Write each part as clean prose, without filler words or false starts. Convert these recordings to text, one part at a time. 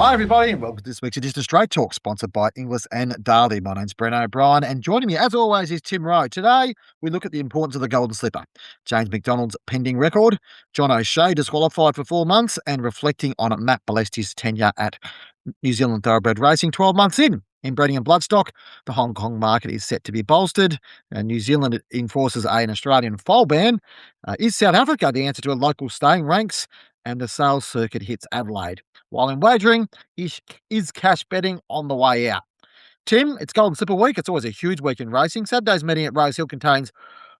Hi, everybody, and welcome to this week's edition of Straight Talk, sponsored by Inglis and Darley. My name's Bren O'Brien, and joining me, as always, is Tim Rowe. Today, we look at the importance of the Golden Slipper, James McDonald's pending record, John O'Shea disqualified for 4 months, and reflecting on Matt Ballesti's tenure at New Zealand Thoroughbred Racing 12 months in. In breeding and bloodstock, the Hong Kong market is set to be bolstered. New Zealand enforces an Australian foal ban. Is South Africa the answer to a local staying ranks? And the sales circuit hits Adelaide. While in wagering, is cash betting on the way out? Tim, it's Golden Slipper week. It's always a huge week in racing. Saturday's meeting at Rose Hill contains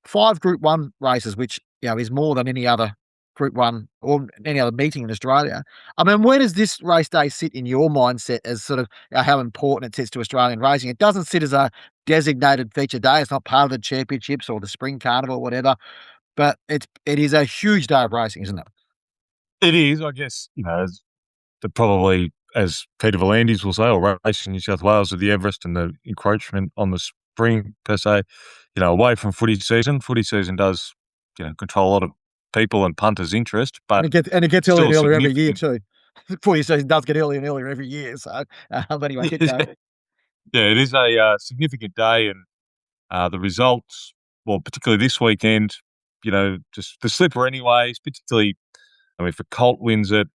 5 Group 1 races, which is more than any other Group 1 or any other meeting in Australia. I mean, where does this race day sit in your mindset as sort of how important it sits to Australian racing? It doesn't sit as a designated feature day. It's not part of the championships or the spring carnival or whatever, but it is a huge day of racing, isn't it? It is, I guess, probably, as Peter V'landys will say, or Racing New South Wales, with the Everest and the encroachment on the spring, per se, away from footy season. Footy season does, control a lot of people and punters' interest, but and it gets earlier and earlier every year too. Footy season does get earlier and earlier every year. So, anyway, keep going. Yeah, it is a significant day, and the results, well, particularly this weekend, just the slipper anyways, particularly, if a Colt wins it,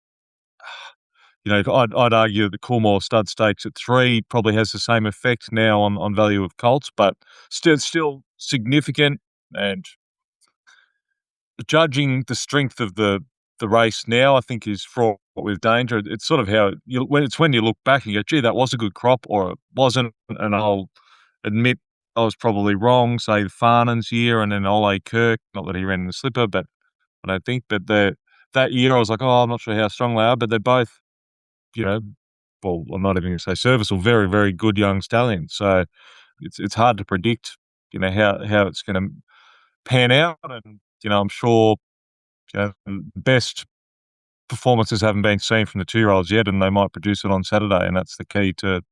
I'd argue that the Coolmore Stud Stakes at 3 probably has the same effect now on value of Colts, but still significant. And judging the strength of the race now, I think, is fraught with danger. It's sort of when you look back and go, gee, that was a good crop, or it wasn't. And I'll admit I was probably wrong, say Farnan's year and then Ole Kirk, not that he ran in the slipper, but I don't think. But that year I was like, I'm not sure how strong they are, but they're both, well, I'm not even going to say serviceable, very, very good young stallions. So it's hard to predict, how it's going to pan out. And, I'm sure, the best performances haven't been seen from the 2-year-olds yet, and they might produce it on Saturday. And that's the key to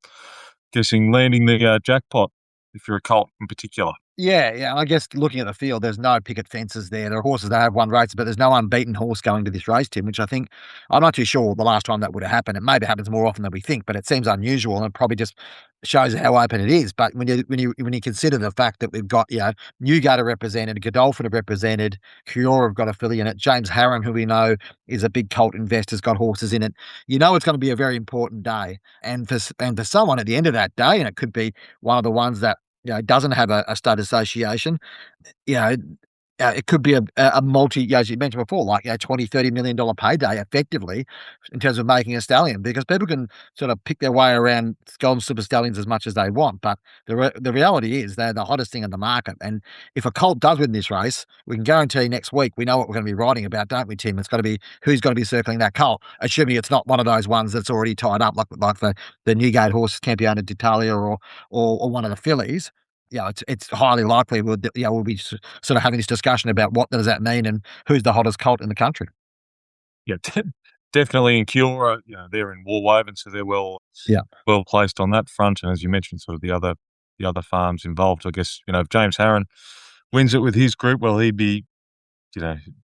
landing the jackpot, if you're a Colt in particular. Yeah. I guess looking at the field, there's no picket fences there. There are horses that have won races, but there's no unbeaten horse going to this race, Tim, which I think, I'm not too sure the last time that would have happened. It maybe happens more often than we think, but it seems unusual, and it probably just shows how open it is. But when you consider the fact that we've got, Newgate are represented, Godolphin have represented, Kiora have got a filly in it, James Harron, who we know is a big Colt investor, has got horses in it. It's going to be a very important day. And for someone at the end of that day, and it could be one of the ones that doesn't have a stud association, you know, it could be a multi, as you mentioned before, like $20-30 million payday effectively in terms of making a stallion, because people can sort of pick their way around Golden Super Stallions as much as they want. But the reality is they're the hottest thing in the market. And if a Colt does win this race, we can guarantee next week we know what we're going to be writing about, don't we, Tim? It's going to be who's going to be circling that Colt, assuming it's not one of those ones that's already tied up, like the Newgate horse, Campione d'Italia, or one of the fillies. It's highly likely we'll be sort of having this discussion about what does that mean and who's the hottest Colt in the country. Yeah, definitely in Kiora, they're in Warwoven, so they're well placed on that front. And as you mentioned, sort of the other farms involved. I guess, if James Harron wins it with his group, well, he'd be,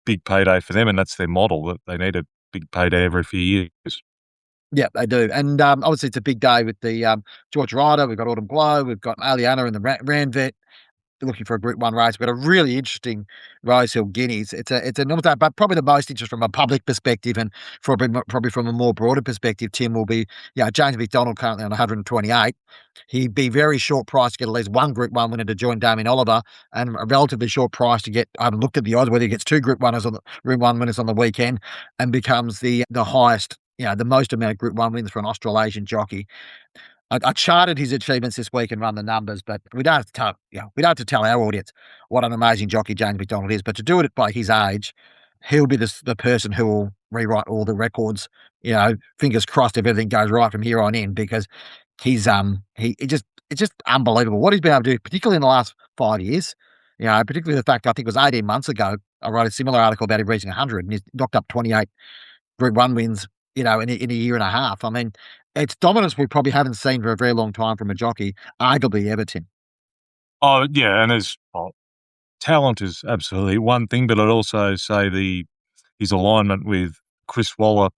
big payday for them, and that's their model, that they need a big payday every few years. Yeah, they do. And obviously it's a big day with the George Ryder. We've got Autumn Glow. We've got Aliana in the Ranvet looking for a Group 1 race. We've got a really interesting Rose Hill Guineas. It's a normal day, but probably the most interest from a public perspective and probably from a more broader perspective, Tim, will be James McDonald currently on 128. He'd be very short price to get at least one Group 1 winner to join Damien Oliver, and a relatively short price to get, I haven't looked at the odds, whether he gets 2 Group 1 winners on the weekend and becomes the highest, the most amount of Group 1 wins for an Australasian jockey. I charted his achievements this week and run the numbers, but we don't have to tell our audience what an amazing jockey James McDonald is. But to do it by his age, he'll be the person who will rewrite all the records. Fingers crossed if everything goes right from here on in, because he's it's just unbelievable what he's been able to do, particularly in the last 5 years. Particularly the fact, I think it was 18 months ago, I wrote a similar article about him reaching 100, and he's knocked up 28 Group 1 wins, in a year and a half. I mean, it's dominance we probably haven't seen for a very long time from a jockey, arguably Everton. Oh, yeah, and talent is absolutely one thing, but I'd also say his alignment with Chris Waller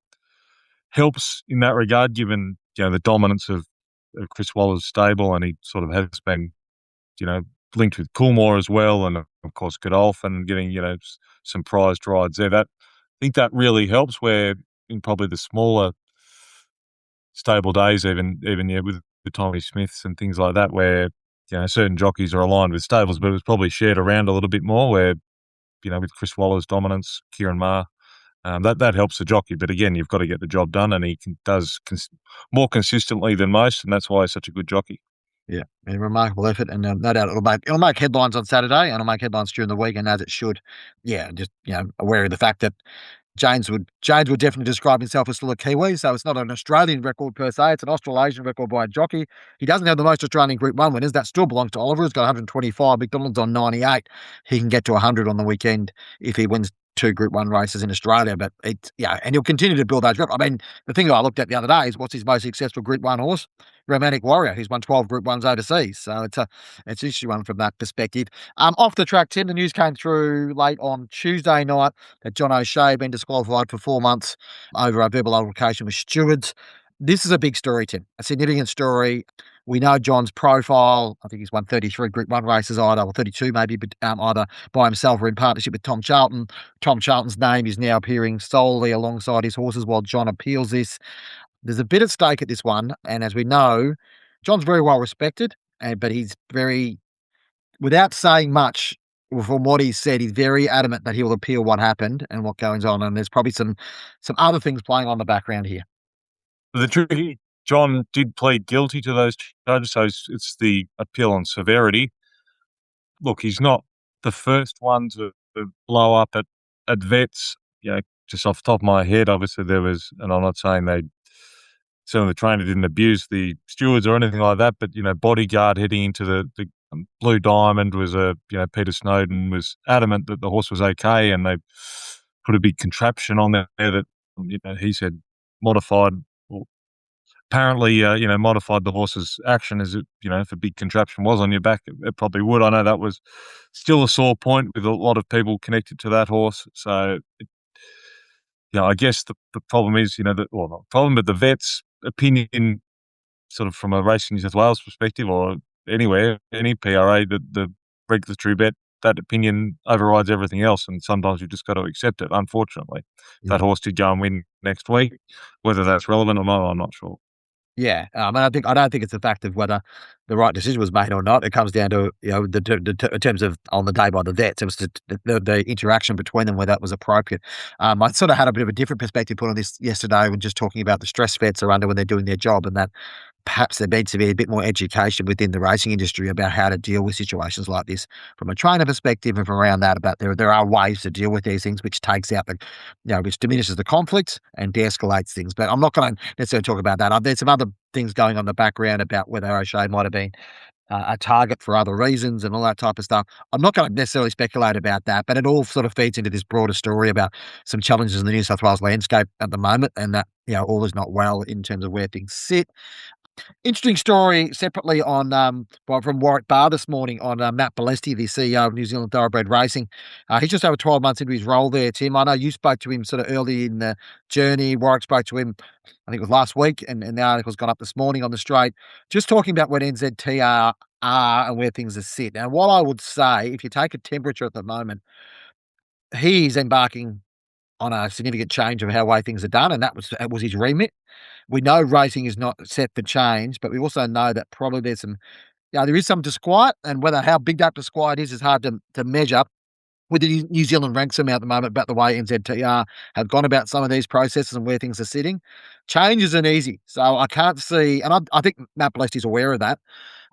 helps in that regard, given the dominance of Chris Waller's stable, and he sort of has been linked with Coolmore as well, and of course Godolphin getting some prized rides there. That I think that really helps. Where in probably the smaller stable days, even with the Tommy Smiths and things like that, where certain jockeys are aligned with stables, but it was probably shared around a little bit more. Where with Chris Waller's dominance, Kieran Maher, that helps the jockey. But again, you've got to get the job done, and he does more consistently than most, and that's why he's such a good jockey. Yeah, a remarkable effort, and no doubt it'll make headlines on Saturday, and it'll make headlines during the week, and as it should. Yeah, just aware of the fact that James would definitely describe himself as still a Kiwi, so it's not an Australian record per se, it's an Australasian record by a jockey. He doesn't have the most Australian Group 1 winners, that still belongs to Oliver, he's got 125, McDonald's on 98. He can get to 100 on the weekend if he wins 2 Group 1 races in Australia, but and he'll continue to build those records. I mean, the thing that I looked at the other day is what's his most successful Group 1 horse? Romantic Warrior. He's won 12 Group 1s overseas, so it's an interesting one from that perspective. Off the track, Tim, the news came through late on Tuesday night that John O'Shea had been disqualified for 4 months over a verbal altercation with stewards. This is a big story, Tim, a significant story. We know John's profile. I think he's won 33 Group 1 races either, or 32 maybe, but either by himself or in partnership with Tom Charlton. Tom Charlton's name is now appearing solely alongside his horses while John appeals this. There's a bit at stake at this one, and as we know, John's very well respected, but he's very, without saying much from what he said, he's very adamant that he will appeal what happened and what goes on, and there's probably some other things playing on the background here. The truth, John did plead guilty to those charges, so it's the appeal on severity. Look, he's not the first one to blow up at vets. Just off the top of my head, obviously there was, and I'm not saying some of the trainer didn't abuse the stewards or anything like that, but Bodyguard heading into the Blue Diamond was Peter Snowden was adamant that the horse was okay, and they put a big contraption on there that he said modified, or apparently modified the horse's action. As if a big contraption was on your back, it probably would. I know that was still a sore point with a lot of people connected to that horse. So I guess the problem is not problem, but the vet's opinion, sort of from a Racing New South Wales perspective, or anywhere, any PRA, the regulatory vet, that opinion overrides everything else, and sometimes you've just got to accept it, unfortunately. Yeah. That horse did go and win next week. Whether that's relevant or not, I'm not sure. Yeah, I don't think it's a fact of whether the right decision was made or not. It comes down to in terms of on the day by the vets, it was the interaction between them where that was appropriate. I sort of had a bit of a different perspective put on this yesterday when just talking about the stress vets are under when they're doing their job, and that perhaps there needs to be a bit more education within the racing industry about how to deal with situations like this from a trainer perspective, and from around that about there are ways to deal with these things which takes out which diminishes the conflict and de-escalates things. But I'm not going to necessarily talk about that. There's some other things going on in the background about whether O'Shea might have been a target for other reasons and all that type of stuff. I'm not going to necessarily speculate about that, but it all sort of feeds into this broader story about some challenges in the New South Wales landscape at the moment, and that all is not well in terms of where things sit. Interesting story separately on from Warwick Bar this morning on Matt Ballesty, the CEO of New Zealand Thoroughbred Racing. He's just over 12 months into his role there, Tim. I know you spoke to him sort of early in the journey. Warwick spoke to him, I think it was last week, and the article's gone up this morning on the Straight, just talking about what NZTR are and where things are sit. Now, what I would say, if you take a temperature at the moment, he's embarking on a significant change of how way things are done, and that was his remit. We know racing is not set for change, but we also know that probably there's there is some disquiet, and whether how big that disquiet is hard to measure. With the New Zealand ranks them out at the moment about the way NZTR have gone about some of these processes and where things are sitting. Change isn't easy, so I can't see, and I think Matt Ballesty is aware of that.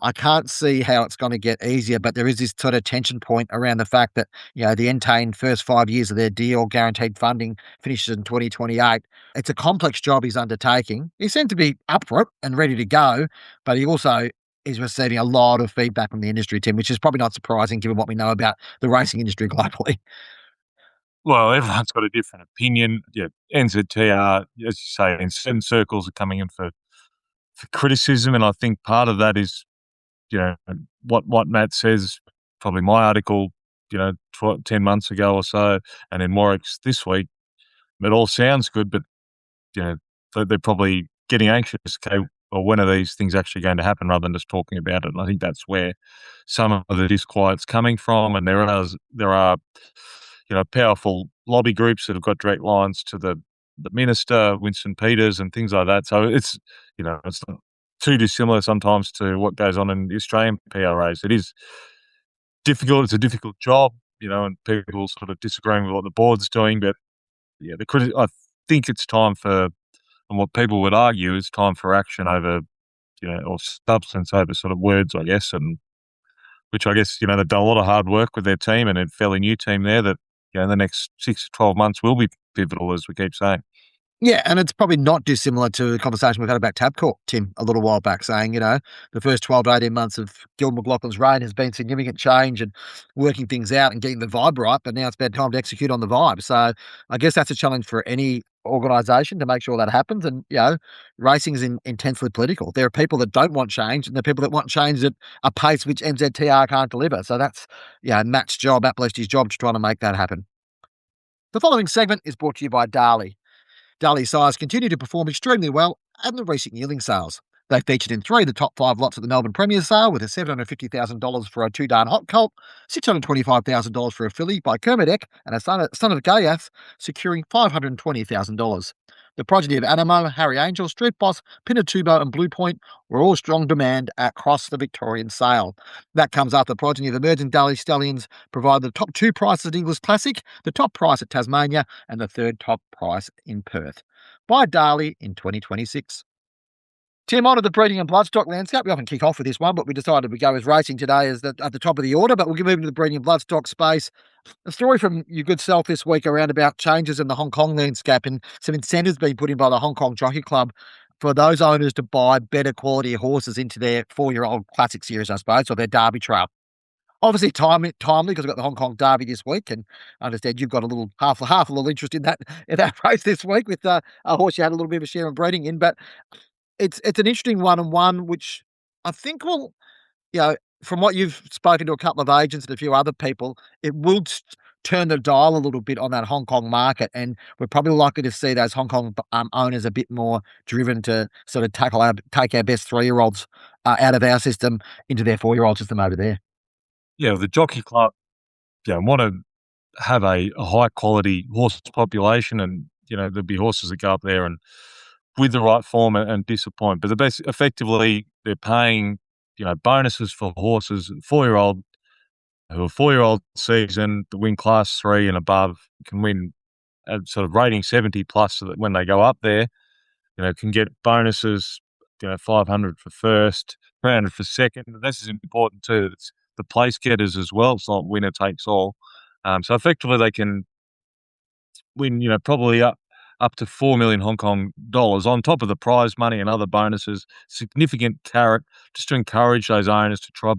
I can't see how it's going to get easier, but there is this sort of tension point around the fact that the Entain first 5 years of their deal, guaranteed funding, finishes in 2028. It's a complex job he's undertaking. He seemed to be up for it and ready to go, but he also is receiving a lot of feedback from the industry, Tim, which is probably not surprising given what we know about the racing industry globally. Well, everyone's got a different opinion. Yeah, NZTR, as you say, in certain circles are coming in for criticism, and I think part of that is, what Matt says, probably my article, 10 months ago or so, and in Warwick's this week, it all sounds good, but, So they're probably getting anxious. Okay, well, when are these things actually going to happen, rather than just talking about it? And I think that's where some of the disquiet's coming from. And there are powerful lobby groups that have got direct lines to the minister, Winston Peters, and things like that. So it's not too dissimilar sometimes to what goes on in the Australian PRAs. It is difficult. It's a difficult job, and people sort of disagreeing with what the board's doing. But yeah, I think it's time for, and what people would argue is time for action over, or substance over sort of words, I guess, and which I guess, they've done a lot of hard work with their team and a fairly new team there that, the next 6 to 12 months will be pivotal, as we keep saying. Yeah, and it's probably not dissimilar to the conversation we've had about Tabcorp, Tim, a little while back, saying, the first 12 to 18 months of Gil McLaughlin's reign has been significant change and working things out and getting the vibe right, but now it's about time to execute on the vibe. So I guess that's a challenge for any organisation to make sure that happens. And, racing is intensely political. There are people that don't want change and there are people that want change at a pace which NZTR can't deliver. So that's, Matt Ballesti's job to try to make that happen. The following segment is brought to you by Darley. Darley sires continue to perform extremely well at the recent yearling sales. They featured in 3 of the top 5 lots at the Melbourne Premier sale, with a $750,000 for a 2-darn hot colt, $625,000 for a filly by Kermadec, and a son of Gaiath securing $520,000. The progeny of Animo, Harry Angel, Street Boss, Pinatubo and Blue Point were all strong demand across the Victorian sale. That comes after the progeny of emerging Darley stallions provided the top 2 prices at English Classic, the top price at Tasmania, and the third top price in Perth. By Darley in 2026. Tim, on to the breeding and bloodstock landscape. We often kick off with this one, but we decided we'd go with racing today as at the top of the order, but we'll move into the breeding and bloodstock space. A story from your good self this week around about changes in the Hong Kong landscape and some incentives being put in by the Hong Kong Jockey Club for those owners to buy better quality horses into their 4-year-old classic series, I suppose, or their Derby Trail. Obviously, timely because we've got the Hong Kong Derby this week, and I understand you've got a little half a little interest in that race this week with a horse you had a little bit of a share in breeding in. But it's an interesting one which I think will, from what you've spoken to a couple of agents and a few other people, it will turn the dial a little bit on that Hong Kong market, and we're probably likely to see those Hong Kong owners a bit more driven to sort of take our best 3-year-olds out of our system into their 4-year-old system over there. Yeah, the Jockey Club, want to have a high quality horse population, and there'll be horses that go up there and with the right form and disappoint. But effectively they're paying bonuses for horses 4-year-old who are 4-year-old season to win Class 3 and above, can win at sort of rating 70 plus, so that when they go up there, can get bonuses. 500 for first, 300 for second. And this is important too. It's the place getters as well. It's not winner takes all. So effectively they can win, probably up to 4 million Hong Kong dollars on top of the prize money and other bonuses, significant carrot, just to encourage those owners to try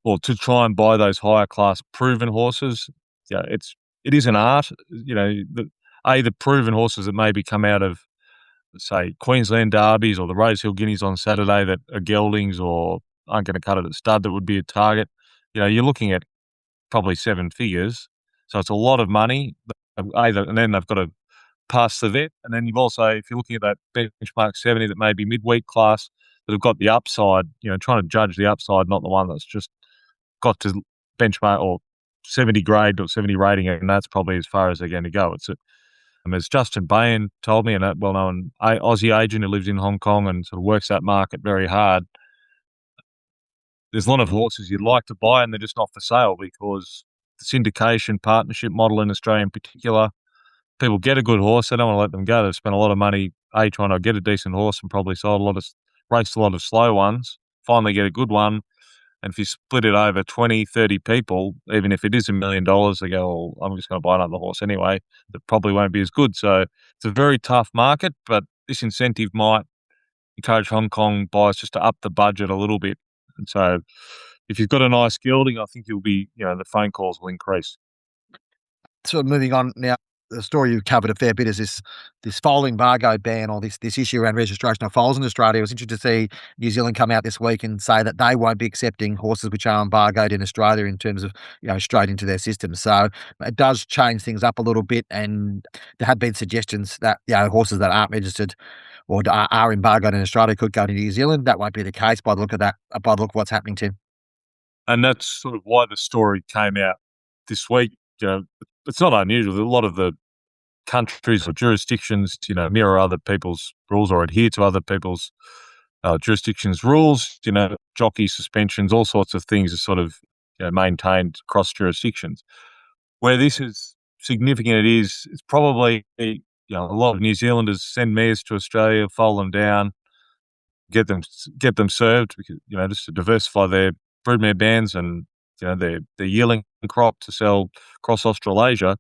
or to try and buy those higher class proven horses. It is an art, the proven horses that maybe come out of, say, Queensland derbies or the Rosehill Guineas on Saturday that are geldings or aren't going to cut it at stud, that would be a target. You're looking at probably 7 figures. So it's a lot of money. And then they've got to pass the vet. And then you've also, if you're looking at that benchmark 70 that may be midweek class, that have got the upside, trying to judge the upside, not the one that's just got to benchmark or 70 grade or 70 rating, and that's probably as far as they're going to go. As Justin Bain told me, and a well-known Aussie agent who lives in Hong Kong and sort of works that market very hard, there's a lot of horses you'd like to buy and they're just not for sale because the syndication partnership model in Australia in particular, people get a good horse, they don't want to let them go. They've spent a lot of money, trying to get a decent horse and probably raced a lot of slow ones, finally get a good one. And if you split it over 20, 30 people, even if it is $1 million, they go, well, I'm just going to buy another horse anyway. That probably won't be as good. So it's a very tough market, but this incentive might encourage Hong Kong buyers just to up the budget a little bit. And so if you've got a nice gelding, I think you'll be, the phone calls will increase. Sort of moving on now, the story you covered a fair bit is this foal embargo ban, or this issue around registration of foals in Australia. It was interesting to see New Zealand come out this week and say that they won't be accepting horses which are embargoed in Australia in terms of, straight into their system. So it does change things up a little bit, and there have been suggestions that, horses that aren't registered or are embargoed in Australia could go to New Zealand. That won't be the case by the look of that, by the look of what's happening, Tim. And that's sort of why the story came out this week. It's not unusual. A lot of the countries or jurisdictions, mirror other people's rules or adhere to other people's jurisdictions' rules. Jockey suspensions, all sorts of things are sort of maintained across jurisdictions. Where this is significant, it's probably a lot of New Zealanders send mares to Australia, foal them down, get them served because just to diversify their broodmare bands and their yearling crop to sell across Australasia.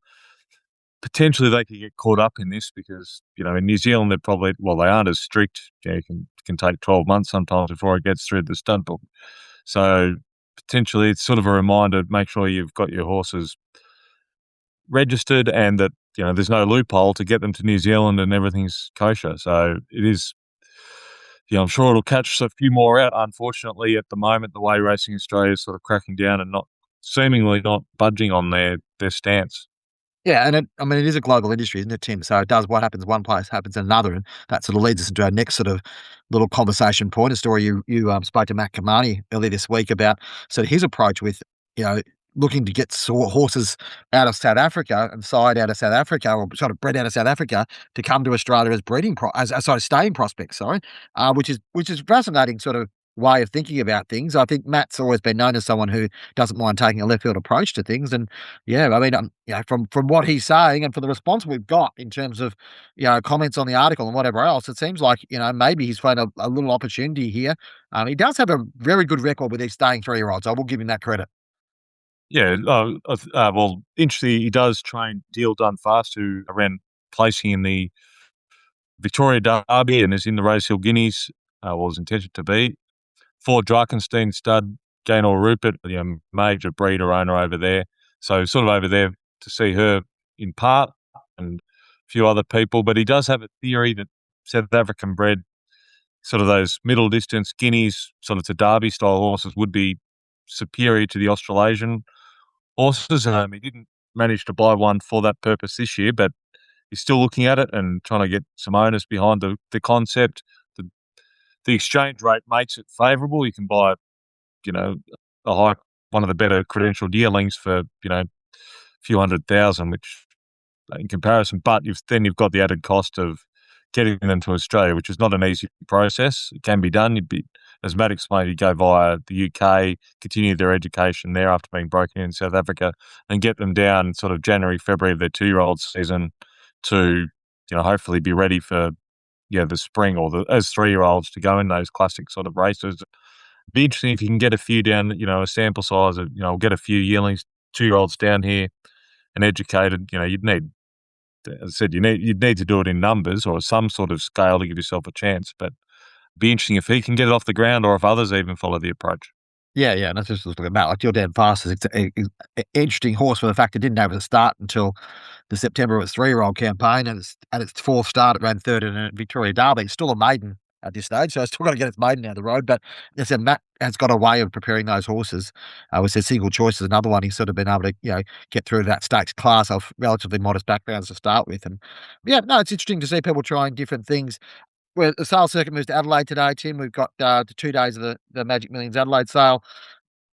Potentially they could get caught up in this because in New Zealand they aren't as strict. It can take 12 months sometimes before it gets through the stunt book. So potentially it's sort of a reminder to make sure you've got your horses registered and that there's no loophole to get them to New Zealand and everything's kosher. So it is. I'm sure it'll catch a few more out. Unfortunately, at the moment, the way Racing Australia is sort of cracking down and seemingly not budging on their stance. Yeah, and it is a global industry, isn't it, Tim? So it does, what happens one place happens in another, and that sort of leads us into our next sort of little conversation point. A story you spoke to Matt Kamani earlier this week about sort of his approach with, you know looking to get horses out of South Africa and side out of South Africa, or sort of bred out of South Africa, to come to Australia as staying prospects. Sorry, which is fascinating sort of way of thinking about things. I think Matt's always been known as someone who doesn't mind taking a left field approach to things, and yeah, I mean, from what he's saying and for the response we've got in terms of comments on the article and whatever else, it seems like maybe he's found a little opportunity here. He does have a very good record with these staying 3-year-olds. I will give him that credit. Yeah, well, interestingly, he does train Deal Done Fast, who ran placing in the Victoria Derby and is in the Rosehill Guineas, was intended to be. For Drakenstein stud, Gaynor Rupert, major breeder owner over there. So sort of over there to see her in part and a few other people. But he does have a theory that South African bred, sort of those middle distance guineas, sort of to Derby style horses, would be superior to the Australasian horses. He didn't manage to buy one for that purpose this year, but he's still looking at it and trying to get some owners behind the concept. The exchange rate makes it favourable. You can buy, a high, one of the better credentialed yearlings for, a few $100,000, which in comparison, but you've got the added cost of getting them to Australia, which is not an easy process. It can be done. As Matt explained, you go via the UK, continue their education there after being broken in South Africa, and get them down sort of January, February of their 2-year-old season to, hopefully be ready for the spring or as 3-year-olds to go in those classic sort of races. It'd be interesting if you can get a few down, a sample size of, get a few yearlings, 2-year-olds down here and educated. You'd need, as I said, you'd need to do it in numbers or some sort of scale to give yourself a chance. But it'd be interesting if he can get it off the ground or if others even follow the approach. Yeah, yeah, and that's just looking about like Jordan Fast is an interesting horse for the fact it didn't have a start until the September of its 3-year-old campaign, and its fourth start, it ran third in a Victoria Derby. It's still a maiden at this stage, so it's still got to get its maiden out of the road. But as I said, Matt has got a way of preparing those horses. With their single choice is another one. He's sort of been able to get through to that stakes class of relatively modest backgrounds to start with, and yeah, no, it's interesting to see people trying different things. Where the sale circuit moves to Adelaide today, Tim. We've got the 2 days of the Magic Millions Adelaide sale.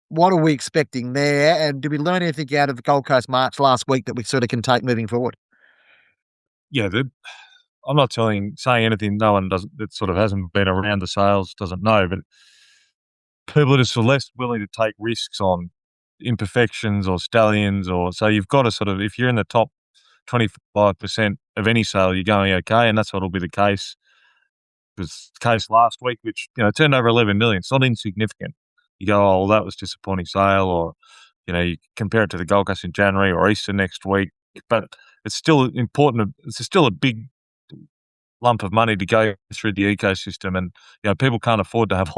What are we expecting there? And did we learn anything out of the Gold Coast March last week that we sort of can take moving forward? Yeah, I'm not saying anything no one doesn't that sort of hasn't been around the sales doesn't know, but people are just less willing to take risks on imperfections or stallions, or so you've got to sort of, if you're in the top 25% of any sale, you're going okay, and that's what'll be the case. It was the case last week, which turned over 11 million. It's not insignificant. You go, oh, well, that was disappointing sale, or you compare it to the Gold Coast in January or Easter next week, but it's still important. It's still a big lump of money to go through the ecosystem, and people can't afford to have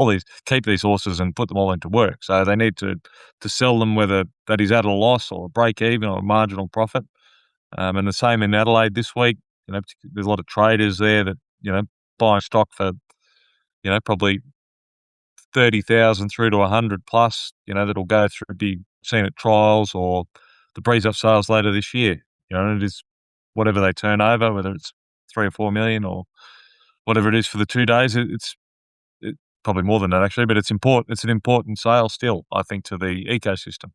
keep these horses and put them all into work. So they need to sell them, whether that is at a loss or a break even or a marginal profit. And the same in Adelaide this week. There's a lot of traders there that buying stock for probably 30,000 through to 100 plus. That'll go through be seen at trials or the breeze-up sales later this year. And it is whatever they turn over, whether it's 3 or 4 million or whatever it is for the 2 days. It's probably more than that actually, but it's important. It's an important sale still, I think, to the ecosystem.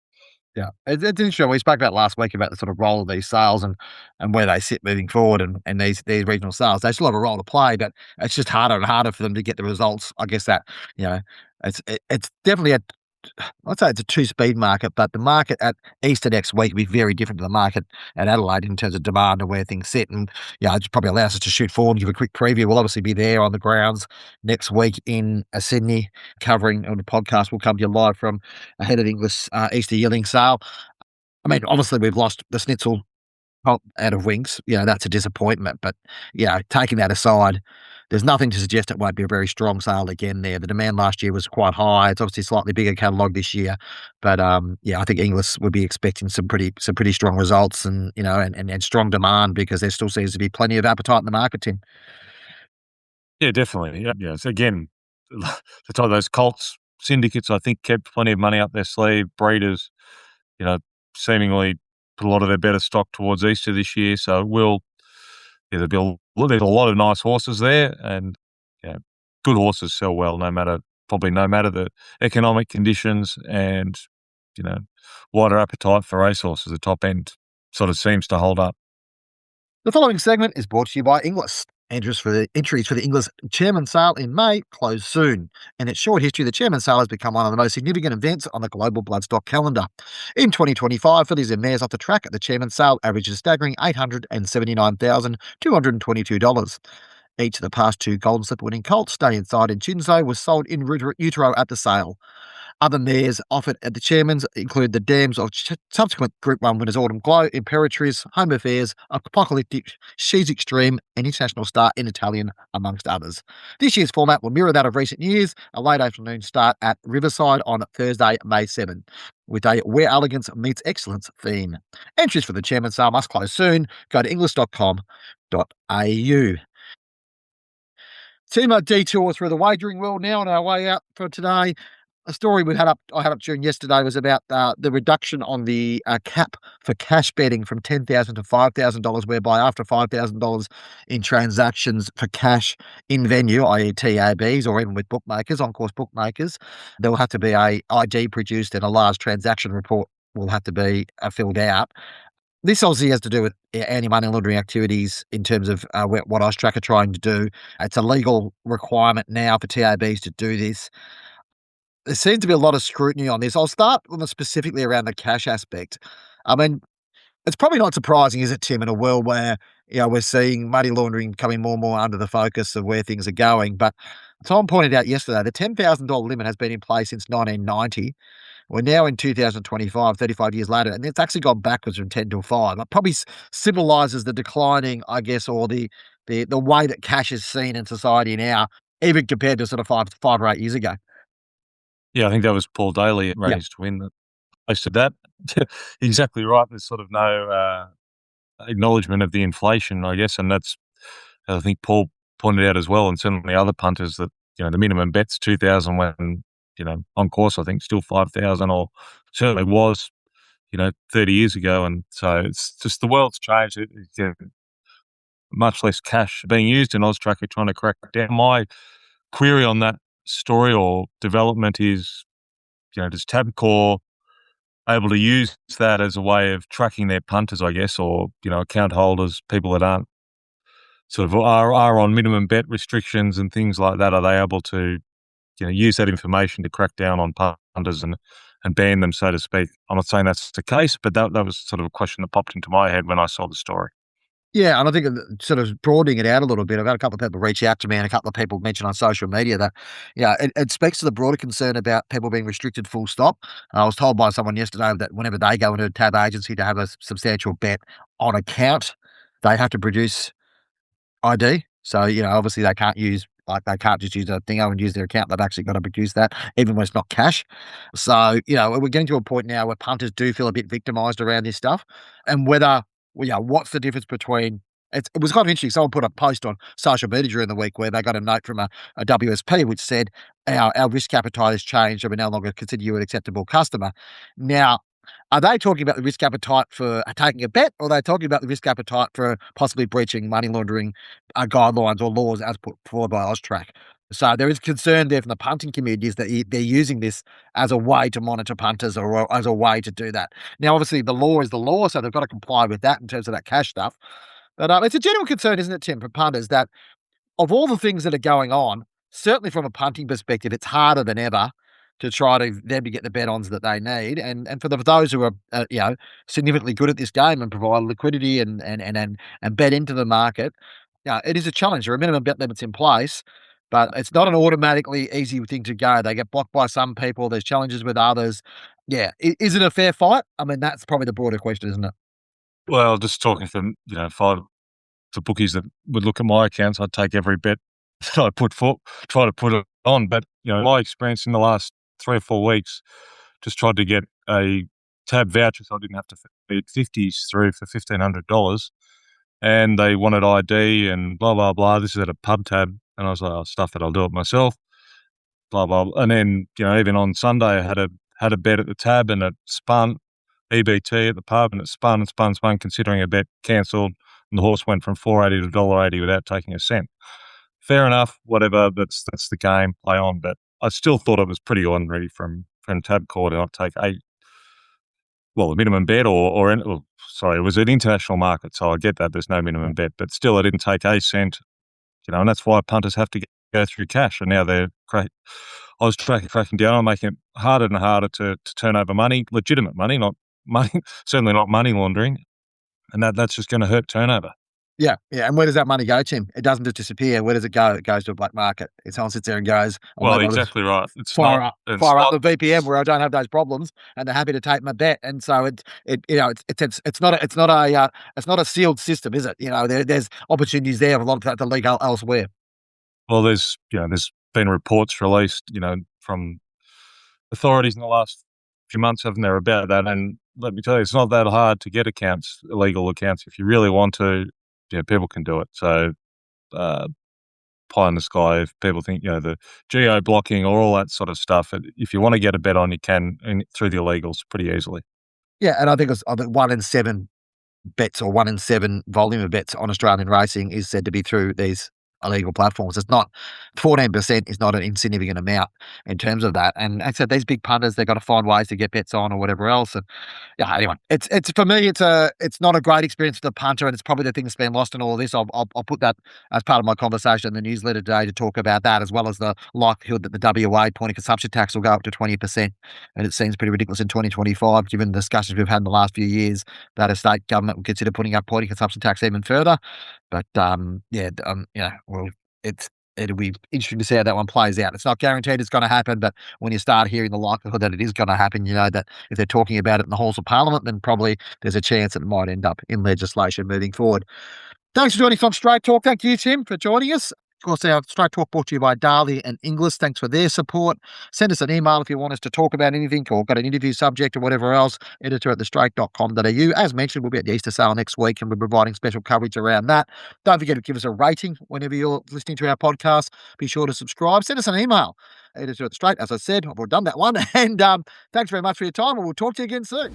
Yeah, it's interesting. We spoke about last week about the sort of role of these sales and where they sit moving forward, and these regional sales. They still have a role to play, but it's just harder and harder for them to get the results. I guess that you know, it's definitely a I'd say it's a two-speed market, but the market at Easter next week will be very different to the market at Adelaide in terms of demand and where things sit. And yeah, it probably allows us to shoot forward and give a quick preview. We'll obviously be there on the grounds next week in Sydney, covering on the podcast. We'll come to you live from ahead of English Easter yearling sale. I mean, obviously we've lost the schnitzel out of wings. That's a disappointment. But taking that aside, there's nothing to suggest it won't be a very strong sale again there. The demand last year was quite high. It's obviously a slightly bigger catalogue this year. But I think Inglis would be expecting some pretty strong results and strong demand because there still seems to be plenty of appetite in the market, Tim. Yeah, definitely. Yeah, yeah. So again, the type of those Colts syndicates, I think, kept plenty of money up their sleeve. Breeders, you know, seemingly put a lot of their better stock towards Easter this year. So it will, there's a lot of nice horses there, and good horses sell well, no matter the economic conditions, and wider appetite for racehorses. The top end sort of seems to hold up. The following segment is brought to you by Inglis. Entries for the Inglis Chairman Sale in May close soon. In its short history, the Chairman Sale has become one of the most significant events on the global bloodstock calendar. In 2025, fillies and mares off the track at the Chairman Sale averaged a staggering $879,222. Each of the past two Golden Slipper winning colts, Stay Inside and Chinzo, was sold in utero at the sale. Other mares offered at the Chairman's include the dams of subsequent Group 1 winners Autumn Glow, Imperatrice, Home Affairs, Apocalyptic, She's Extreme, and International Star in Italian, amongst others. This year's format will mirror that of recent years, a late afternoon start at Riverside on Thursday, May 7, with a Where Elegance Meets Excellence theme. Entries for the Chairman's Sale must close soon. Go to inglis.com.au. Team detour through the wagering world now on our way out for today. A story I had up during yesterday was about the reduction on the cap for cash betting from $10,000 to $5,000, whereby after $5,000 in transactions for cash in venue, i.e. TABs, or even with bookmakers, on-course bookmakers, there will have to be a ID produced and a large transaction report will have to be filled out. This obviously has to do with anti-money laundering activities in terms of what AUSTRAC are trying to do. It's a legal requirement now for TABs to do this. There seems to be a lot of scrutiny on this. I'll start specifically around the cash aspect. I mean, it's probably not surprising, is it, Tim, in a world where we're seeing money laundering coming more and more under the focus of where things are going. But Tom pointed out yesterday the $10,000 limit has been in place since 1990. We're now in 2025, 35 years later, and it's actually gone backwards from 10 to 5. It probably symbolises the declining, I guess, or the way that cash is seen in society now, even compared to sort of 5 or 8 years ago. Yeah, I think that was Paul Daly at Race to Win that posted that. Exactly right. There's sort of no acknowledgement of the inflation, I guess, and that's, I think Paul pointed out as well, and certainly other punters, that the minimum bet's 2,000 when on course I think still 5,000, or certainly was 30 years ago, and so it's just the world's changed. Much less cash being used, and AUSTRAC are trying to crack down. My query on that story or development is, does Tabcorp able to use that as a way of tracking their punters, I guess, or account holders, people that aren't sort of are on minimum bet restrictions and things like that? Are they able to use that information to crack down on punters and ban them, so to speak? I'm not saying that's the case, but that was sort of a question that popped into my head when I saw the story. Yeah, and I think sort of broadening it out a little bit, I've had a couple of people reach out to me and a couple of people mention on social media that, it speaks to the broader concern about people being restricted full stop. I was told by someone yesterday that whenever they go into a tab agency to have a substantial bet on account, they have to produce ID. So, obviously they can't just use a thing and use their account. They've actually got to produce that, even when it's not cash. So, we're getting to a point now where punters do feel a bit victimised around this stuff. And whether well, yeah, what's the difference between it was kind of interesting. Someone put a post on social media during the week where they got a note from a WSP which said our risk appetite has changed and we no longer consider you an acceptable customer. Now, are they talking about the risk appetite for taking a bet, or are they talking about the risk appetite for possibly breaching money laundering guidelines or laws as put forward by Austrac? So there is concern there from the punting community is that they're using this as a way to monitor punters or as a way to do that. Now, obviously, the law is the law, so they've got to comply with that in terms of that cash stuff. But it's a general concern, isn't it, Tim, for punters that of all the things that are going on, certainly from a punting perspective, it's harder than ever to try to them to get the bet-ons that they need, and for those who are significantly good at this game and provide liquidity and bet into the market, yeah, it is a challenge. There are minimum bet limits in place, but it's not an automatically easy thing to go. They get blocked by some people. There's challenges with others. Yeah, is it a fair fight? I mean, that's probably the broader question, isn't it? Well, just talking from, if I the bookies that would look at my accounts, I'd take every bet that I try to put it on. But, my experience in the last 3 or 4 weeks, just tried to get a tab voucher so I didn't have to feed 50s through for $1,500. And they wanted ID and blah, blah, blah. This is at a pub tab. And I was like, oh, stuff it, I'll do it myself. Blah, blah, blah. And then, even on Sunday, I had a bet at the tab and it spun EBT at the pub and it spun and spun and spun, considering a bet cancelled. And the horse went from $4.80 to $1.80 without taking a cent. Fair enough, whatever. That's the game. Play on. But I still thought it was pretty ordinary from Tabcorp to not take a minimum bet sorry, it was an international market, so I get that there's no minimum bet, but still, I didn't take a cent. And that's why punters have to go through cash, and now they're I was cracking down on making it harder and harder to turn over money, legitimate money, not money, certainly not money laundering, and that's just going to hurt turnover. Yeah, yeah. And where does that money go, Tim? It doesn't just disappear. Where does it go? It goes to a black market. If someone sits there and goes, Well, exactly right. Fire up the VPN where I don't have those problems, and they're happy to take my bet. And so it's not a sealed system, is it? There's opportunities there for a lot of that to leak elsewhere. Well, there's been reports released, from authorities in the last few months, haven't there, about that? And let me tell you, it's not that hard to get illegal accounts. If you really want to, people can do it. So, pie in the sky, if people think, the geo blocking or all that sort of stuff, if you want to get a bet on, you can through the illegals pretty easily. Yeah, and I think 1 in 7 bets or 1 in 7 volume of bets on Australian racing is said to be through these illegal platforms. It's not 14% is not an insignificant amount in terms of that. And like I said, these big punters, they've got to find ways to get bets on or whatever else. And yeah, anyway, it's for me, it's not a great experience for the punter, and it's probably the thing that's been lost in all of this. I'll put that as part of my conversation in the newsletter today to talk about that, as well as the likelihood that the WA point of consumption tax will go up to 20%. And it seems pretty ridiculous in 2025, given the discussions we've had in the last few years, that a state government would consider putting up point of consumption tax even further. But well, it'll be interesting to see how that one plays out. It's not guaranteed it's going to happen, but when you start hearing the likelihood that it is going to happen, you know that if they're talking about it in the halls of Parliament, then probably there's a chance that it might end up in legislation moving forward. Thanks for joining us on Straight Talk. Thank you, Tim, for joining us. Of course, our Straight Talk brought to you by Darley and Inglis. Thanks for their support. Send us an email if you want us to talk about anything or got an interview subject or whatever else, editor@thestraight.com.au. As mentioned, we'll be at the Easter sale next week and we're providing special coverage around that. Don't forget to give us a rating whenever you're listening to our podcast. Be sure to subscribe. Send us an email, editor@thestraight. As I said, I've already done that one. And thanks very much for your time and we'll talk to you again soon.